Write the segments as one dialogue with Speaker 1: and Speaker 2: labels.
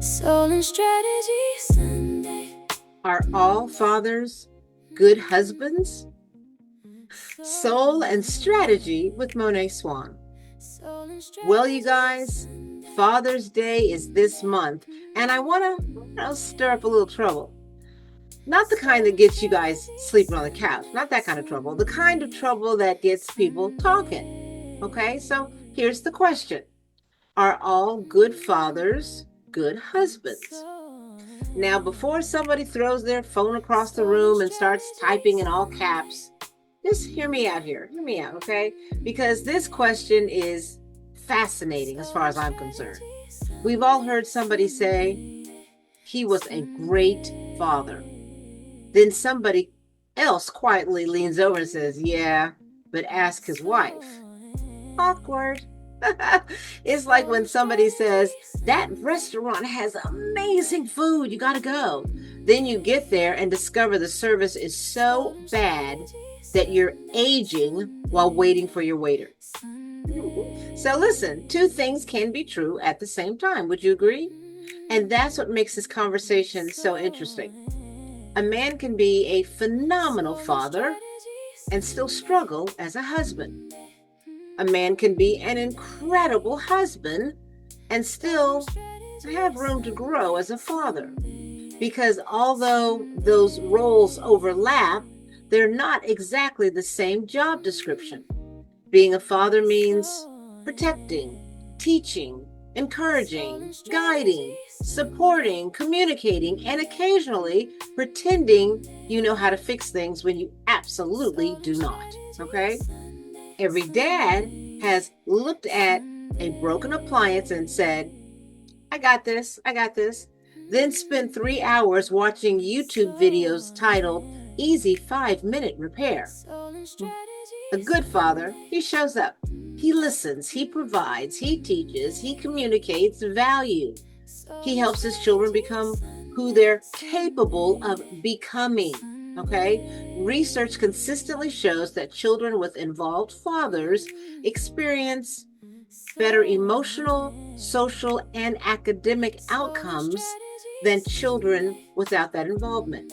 Speaker 1: Soul and strategy Sunday.
Speaker 2: Are all fathers good husbands? Soul and Strategy with Monet Swan. Well, you guys, Father's Day is this month, and I want to stir up a little trouble. Not the kind that gets you guys sleeping on the couch, not that kind of trouble, the kind of trouble that gets people talking. Okay, so here's the question. Are all good fathers good husbands? Now, before somebody throws their phone across the room and starts typing in all caps, just hear me out here. Hear me out, okay? Because this question is fascinating as far as I'm concerned. We've all heard somebody say, he was a great father. Then somebody else quietly leans over and says, yeah, but ask his wife. Awkward. It's like when somebody says, that restaurant has amazing food, you gotta go. Then you get there and discover the service is so bad that you're aging while waiting for your waiter. So listen, two things can be true at the same time. Would you agree? And that's what makes this conversation so interesting. A man can be a phenomenal father and still struggle as a husband. A man can be an incredible husband and still have room to grow as a father. Because although those roles overlap, they're not exactly the same job description. Being a father means protecting, teaching, encouraging, guiding, supporting, communicating, and occasionally pretending you know how to fix things when you absolutely do not. Okay? Every dad has looked at a broken appliance and said, I got this, then spent 3 hours watching YouTube videos titled Easy 5-Minute Repair. A good father, he shows up, he listens, he provides, he teaches, he communicates value. He helps his children become who they're capable of becoming. Okay? Research consistently shows that children with involved fathers experience better emotional, social, and academic outcomes than children without that involvement.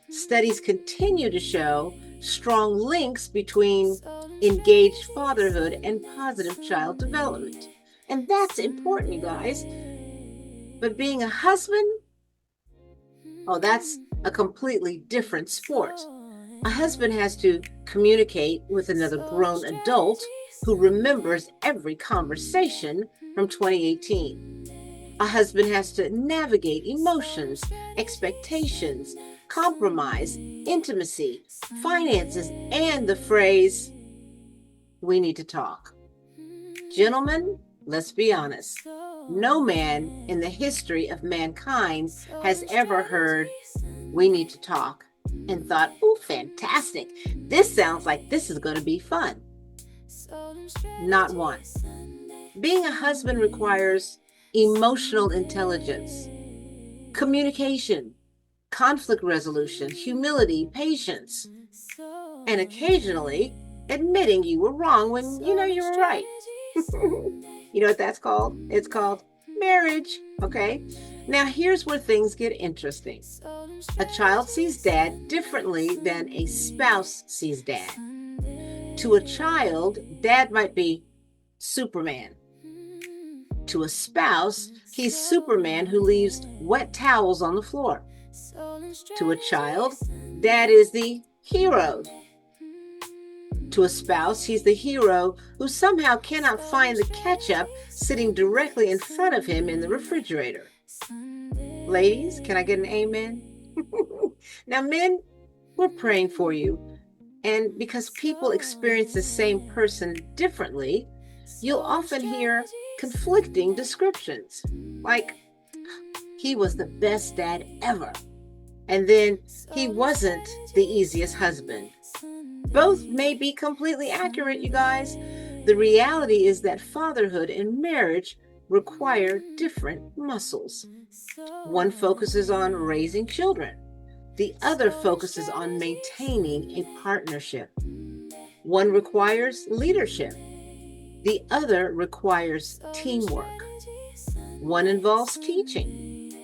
Speaker 2: Studies continue to show strong links between engaged fatherhood and positive child development. And that's important, you guys. But being a husband, oh, that's a completely different sport. A husband has to communicate with another grown adult who remembers every conversation from 2018. A husband has to navigate emotions, expectations, compromise, intimacy, finances, and the phrase, we need to talk. Gentlemen, let's be honest. No man in the history of mankind has ever heard, we need to talk, and thought, oh, fantastic. This sounds like this is going to be fun. Not one. Being a husband requires emotional intelligence, communication, conflict resolution, humility, patience, and occasionally admitting you were wrong when you know you were right. You know what that's called? It's called marriage, okay? Now here's where things get interesting. A child sees dad differently than a spouse sees dad. To a child, dad might be Superman. To a spouse, he's Superman who leaves wet towels on the floor. To a child, dad is the hero. To a spouse, he's the hero who somehow cannot find the ketchup sitting directly in front of him in the refrigerator. Ladies, can I get an amen? Now, men, we're praying for you. And because people experience the same person differently, you'll often hear conflicting descriptions. Like, he was the best dad ever. And then he wasn't the easiest husband. Both may be completely accurate, you guys. The reality is that fatherhood and marriage require different muscles. One focuses on raising children. The other focuses on maintaining a partnership. One requires leadership. The other requires teamwork. One involves teaching.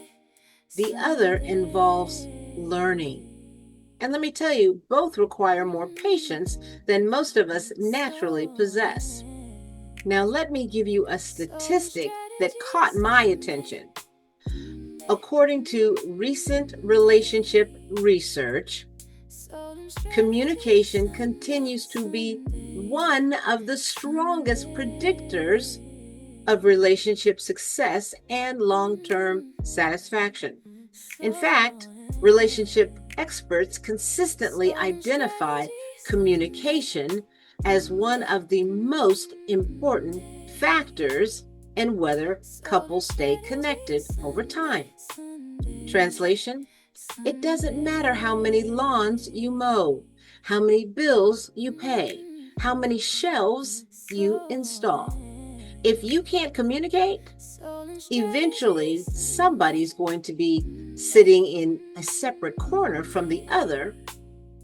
Speaker 2: The other involves learning. And let me tell you, both require more patience than most of us naturally possess. Now, let me give you a statistic that caught my attention. According to recent relationship research, communication continues to be one of the strongest predictors of relationship success and long-term satisfaction. In fact, relationship experts consistently identify communication as one of the most important factors in whether couples stay connected over time. Translation: it doesn't matter how many lawns you mow, how many bills you pay, how many shelves you install. If you can't communicate, eventually somebody's going to be sitting in a separate corner from the other,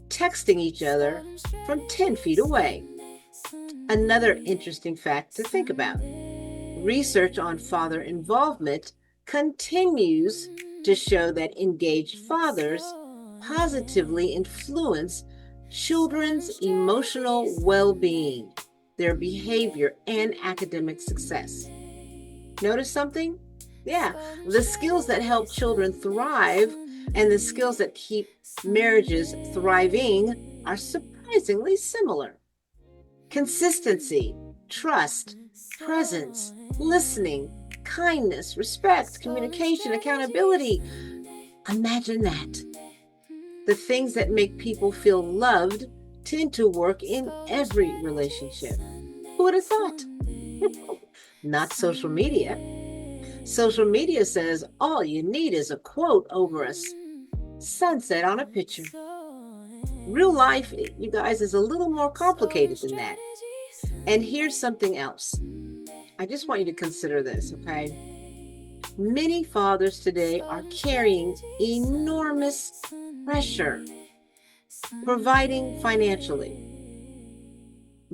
Speaker 2: texting each other from 10 feet away. Another interesting fact to think about: research on father involvement continues to show that engaged fathers positively influence children's emotional well-being, their behavior, and academic success. Notice something? Yeah, the skills that help children thrive and the skills that keep marriages thriving are surprisingly similar. Consistency, trust, presence, listening, kindness, respect, communication, accountability. Imagine that. The things that make people feel loved tend to work in every relationship. Who would have thought? Not social media. Social media says all you need is a quote over a sunset on a picture. Real life, you guys, is a little more complicated than that. And here's something else. I just want you to consider this, okay? Many fathers today are carrying enormous pressure, providing financially,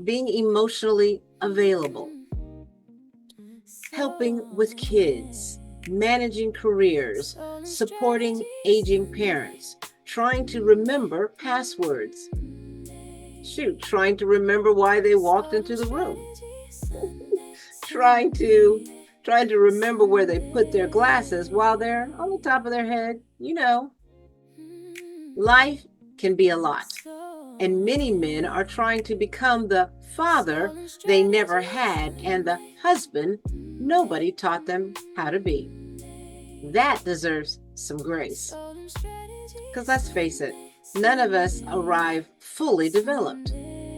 Speaker 2: being emotionally available, helping with kids, managing careers, supporting aging parents, trying to remember passwords. Trying to remember why they walked into the room. trying to remember where they put their glasses while they're on the top of their head. Life can be a lot. And many men are trying to become the father they never had and the husband nobody taught them how to be. That deserves some grace. Because let's face it, none of us arrive fully developed.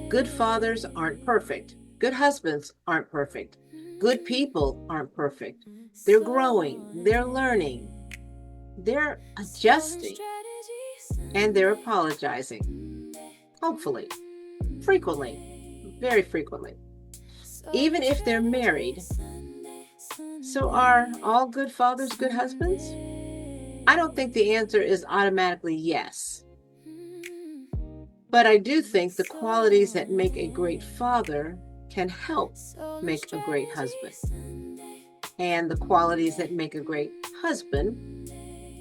Speaker 2: Good fathers aren't perfect. Good husbands aren't perfect. Good people aren't perfect. They're growing, they're learning, they're adjusting, and they're apologizing. Hopefully, frequently, very frequently. Even if they're married. So are all good fathers good husbands? I don't think the answer is automatically yes. But I do think the qualities that make a great father can help make a great husband. And the qualities that make a great husband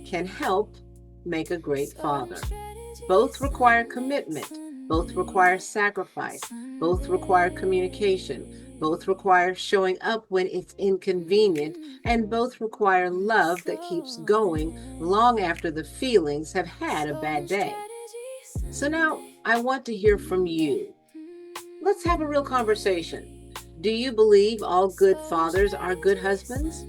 Speaker 2: can help make a great father. Both require commitment. Both require sacrifice. Both require communication. Both require showing up when it's inconvenient. And both require love that keeps going long after the feelings have had a bad day. So now I want to hear from you. Let's have a real conversation. Do you believe all good fathers are good husbands?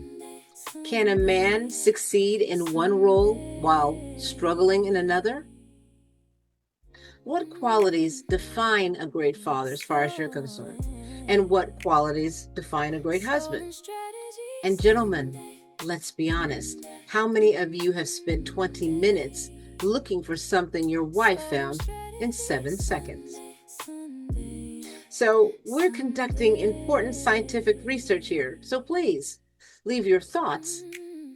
Speaker 2: Can a man succeed in one role while struggling in another? What qualities define a great father as far as you're concerned? And what qualities define a great husband? And gentlemen, let's be honest. How many of you have spent 20 minutes looking for something your wife found in 7 seconds? So we're conducting important scientific research here. So please leave your thoughts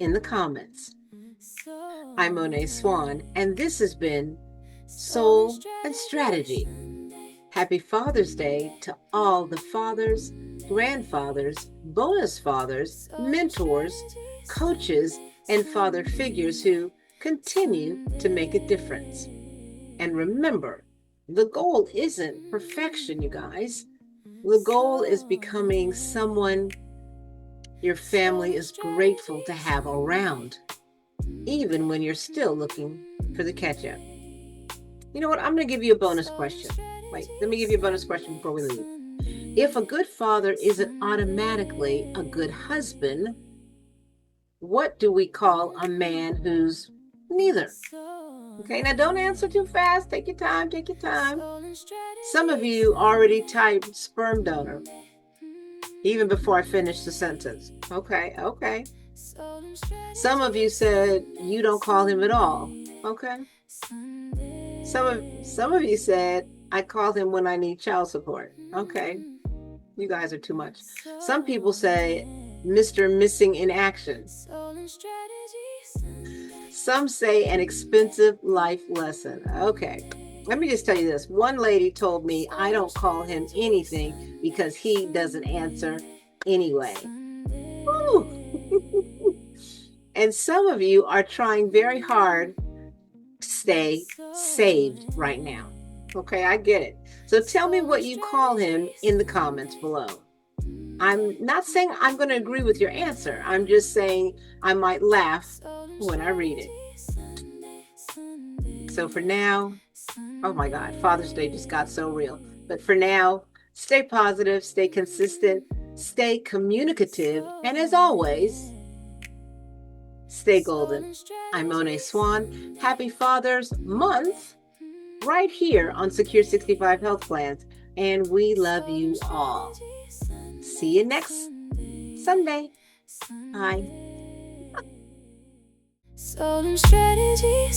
Speaker 2: in the comments. I'm Monet Swan, and this has been Soul and Strategy. Happy Father's Day to all the fathers, grandfathers, bonus fathers, mentors, coaches, and father figures who continue to make a difference. And remember, the goal isn't perfection, you guys. The goal is becoming someone your family is grateful to have around, even when you're still looking for the catch-up. You know what? I'm going to give you a bonus question. Wait, let me give you a bonus question before we leave. If a good father isn't automatically a good husband, what do we call a man who's neither? Okay, now don't answer too fast. Take your time, take your time. Some of you already typed sperm donor even before I finished the sentence. Okay. Some of you said you don't call him at all. Okay. Some of you said I call him when I need child support. Okay. You guys are too much. Some people say Mr. Missing in Action. Some say an expensive life lesson. Okay. Let me just tell you this. One lady told me I don't call him anything because he doesn't answer anyway. And some of you are trying very hard to stay saved right now. Okay, I get it. So tell me what you call him in the comments below. I'm not saying I'm going to agree with your answer. I'm just saying I might laugh when I read it. So for now, oh my God, Father's Day just got so real. But for now, stay positive, stay consistent, stay communicative, and as always, stay golden. I'm Monet Swan. Happy Father's Month right here on Secure 65 Health Plans. And we love you all. See you next Sunday. Bye.
Speaker 1: Soul and strategy.